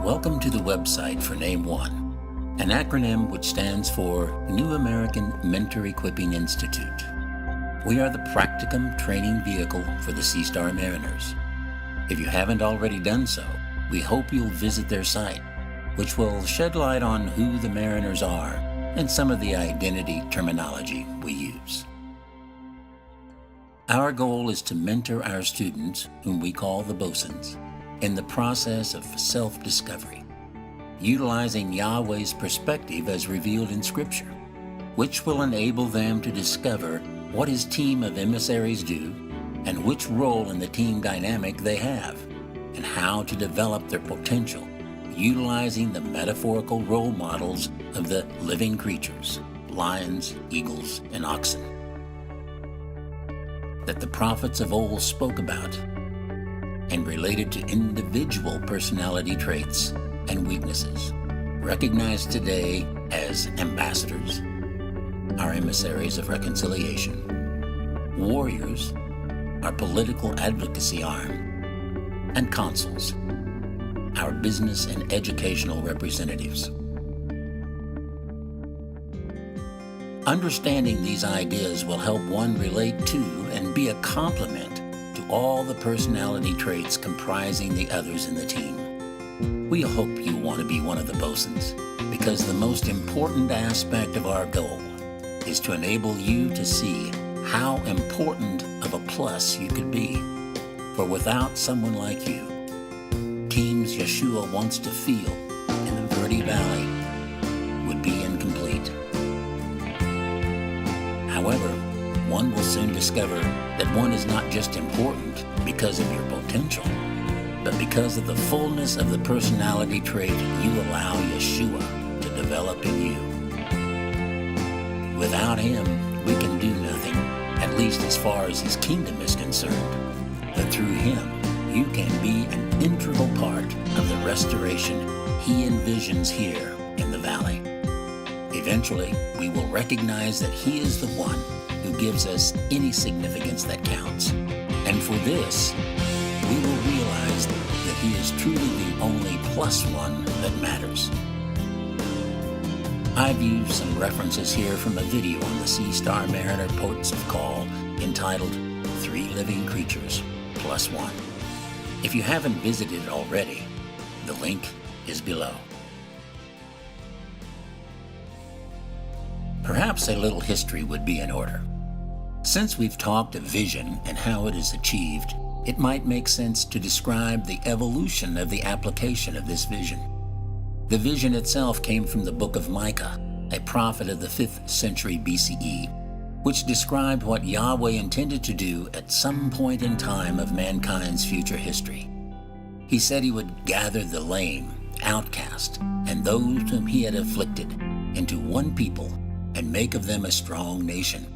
Welcome to the website for Name One, an acronym which stands for New American Mentor Equipping Institute. We are the practicum training vehicle for the Sea Star Mariners. If you haven't already done so, we hope you'll visit their site, which will shed light on who the Mariners are and some of the identity terminology we use. Our goal is to mentor our students, whom we call the bosuns, in the process of self-discovery, utilizing Yahweh's perspective as revealed in Scripture, which will enable them to discover what His team of emissaries do and which role in the team dynamic they have, and how to develop their potential, utilizing the metaphorical role models of the living creatures, lions, eagles, and oxen, that the prophets of old spoke about and related to individual personality traits and weaknesses, recognized today as ambassadors, our emissaries of reconciliation, warriors, our political advocacy arm, and consuls, our business and educational representatives. Understanding these ideas will help one relate to and be a complement to all the personality traits comprising the others in the team. We hope you want to be one of the bosuns, because the most important aspect of our goal is to enable you to see how important of a plus you could be. For without someone like you, teams Yeshua wants to feel in the Verde Valley would be incomplete. However, one will soon discover that one is not just important because of your potential, but because of the fullness of the personality trait you allow Yeshua to develop in you. Without Him, we can do nothing, at least as far as His kingdom is concerned. But through Him, you can be an integral part of the restoration He envisions here in the valley. Eventually, we will recognize that He is the one who gives us any significance that counts. And for this, we will realize that He is truly the only plus one that matters. I've used some references here from a video on the Sea Star Mariner Ports of Call entitled 3 Living Creatures Plus One. If you haven't visited it already, the link is below. Perhaps a little history would be in order. Since we've talked of vision and how it is achieved, it might make sense to describe the evolution of the application of this vision. The vision itself came from the book of Micah, a prophet of the 5th century BCE, which described what Yahweh intended to do at some point in time of mankind's future history. He said He would gather the lame, outcast, and those whom He had afflicted into one people and make of them a strong nation.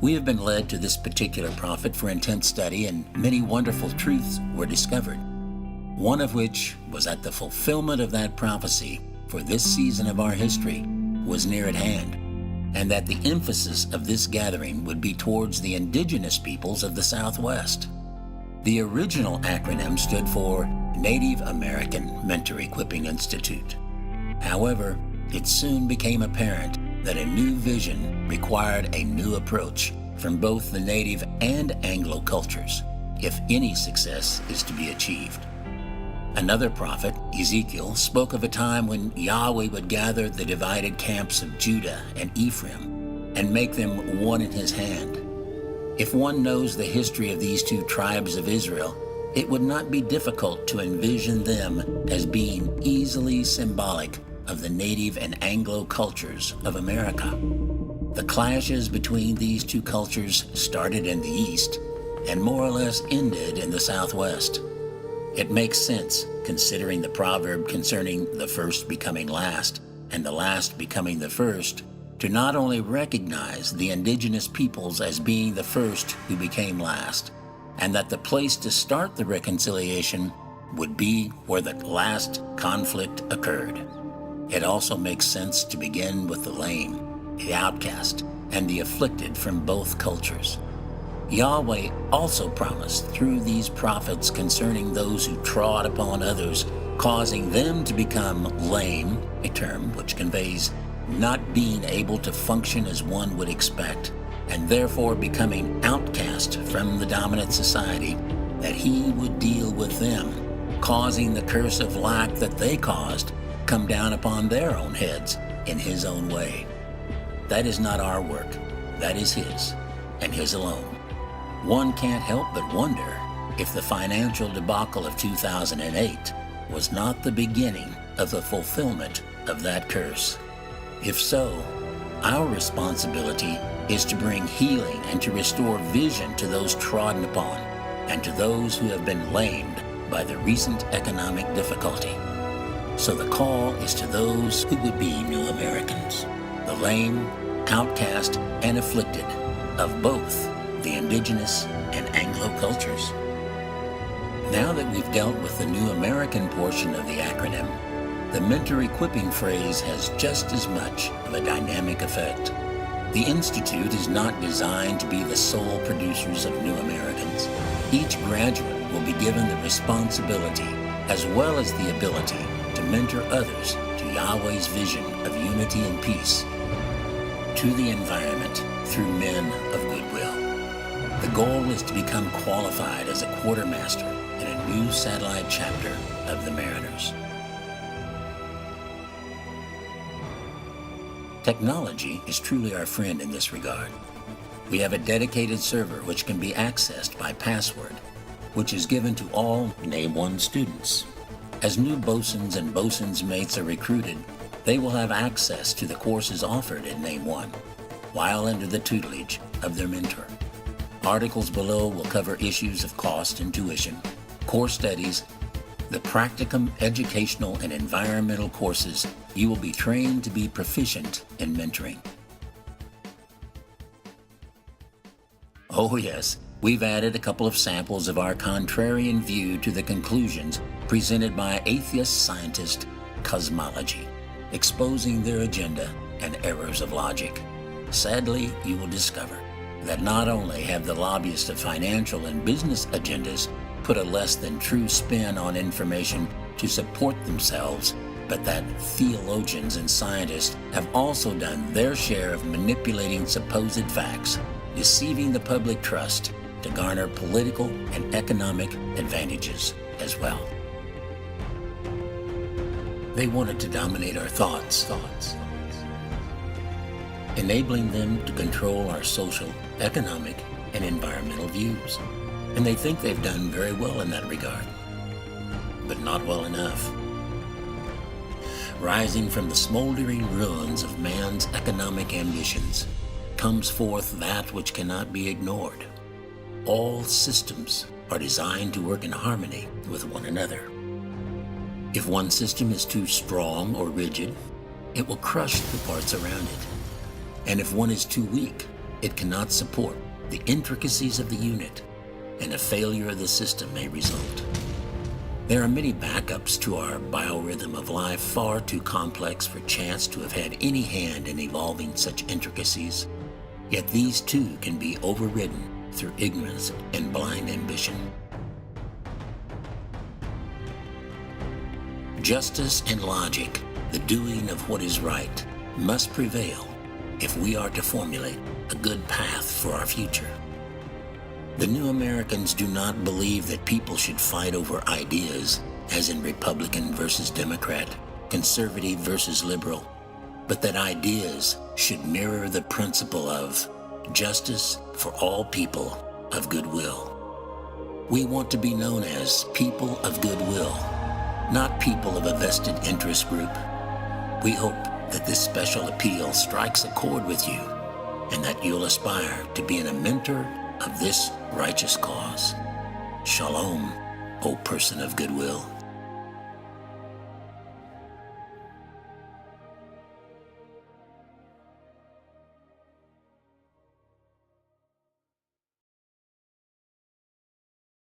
We have been led to this particular prophet for intense study, and many wonderful truths were discovered, one of which was that the fulfillment of that prophecy for this season of our history was near at hand, and that the emphasis of this gathering would be towards the indigenous peoples of the Southwest. The original acronym stood for Native American Mentor Equipping Institute. However, it soon became apparent that a new vision required a new approach from both the Native and Anglo cultures if any success is to be achieved. Another prophet, Ezekiel, spoke of a time when Yahweh would gather the divided camps of Judah and Ephraim and make them one in His hand. If one knows the history of these two tribes of Israel, it would not be difficult to envision them as being easily symbolic of the Native and Anglo cultures of America. The clashes between these two cultures started in the East and more or less ended in the Southwest. It makes sense, considering the proverb concerning the first becoming last and the last becoming the first, to not only recognize the indigenous peoples as being the first who became last, and that the place to start the reconciliation would be where the last conflict occurred. It also makes sense to begin with the lame, the outcast, and the afflicted from both cultures. Yahweh also promised through these prophets concerning those who trod upon others causing them to become lame, a term which conveys not being able to function as one would expect, and therefore becoming outcast from the dominant society, that he would deal with them, causing the curse of lack that they caused come down upon their own heads in his own way. That is not our work. That is his, and his alone. One can't help but wonder if the financial debacle of 2008 was not the beginning of the fulfillment of that curse. If so, our responsibility is to bring healing and to restore vision to those trodden upon and to those who have been lamed by the recent economic difficulty. So the call is to those who would be new Americans, the lame, outcast, and afflicted of both the indigenous and Anglo cultures. Now that we've dealt with the new American portion of the acronym, the mentor equipping phrase has just as much of a dynamic effect. The Institute is not designed to be the sole producers of new Americans. Each graduate will be given the responsibility as well as the ability to mentor others to Yahweh's vision of unity and peace, to the environment through men of goodwill. The goal is to become qualified as a quartermaster in a new satellite chapter of the Mariners. Technology is truly our friend in this regard. We have a dedicated server which can be accessed by password, which is given to all NAEM-1 students. As new bosuns and bosuns mates are recruited, they will have access to the courses offered at NAEM-1, while under the tutelage of their mentor. Articles below will cover issues of cost and tuition, core studies, the practicum, educational, and environmental courses. You will be trained to be proficient in mentoring. Oh yes, we've added a couple of samples of our contrarian view to the conclusions presented by atheist scientist Cosmology, exposing their agenda and errors of logic. Sadly, you will discover that not only have the lobbyists of financial and business agendas put a less than true spin on information to support themselves, but that theologians and scientists have also done their share of manipulating supposed facts, deceiving the public trust to garner political and economic advantages as well. They wanted to dominate our thoughts, enabling them to control our social, economic, and environmental views. And they think they've done very well in that regard, but not well enough. Rising from the smoldering ruins of man's economic ambitions comes forth that which cannot be ignored. All systems are designed to work in harmony with one another. If one system is too strong or rigid, it will crush the parts around it. And if one is too weak, it cannot support the intricacies of the unit, and a failure of the system may result. There are many backups to our biorhythm of life far too complex for chance to have had any hand in evolving such intricacies, yet these too can be overridden through ignorance and blind ambition. Justice and logic, the doing of what is right, must prevail if we are to formulate a good path for our future. The new Americans do not believe that people should fight over ideas, as in Republican versus Democrat, conservative versus liberal, but that ideas should mirror the principle of justice for all people of goodwill. We want to be known as people of goodwill, not people of a vested interest group. We hope that this special appeal strikes a chord with you and that you'll aspire to being a mentor of this righteous cause. Shalom, O person of goodwill.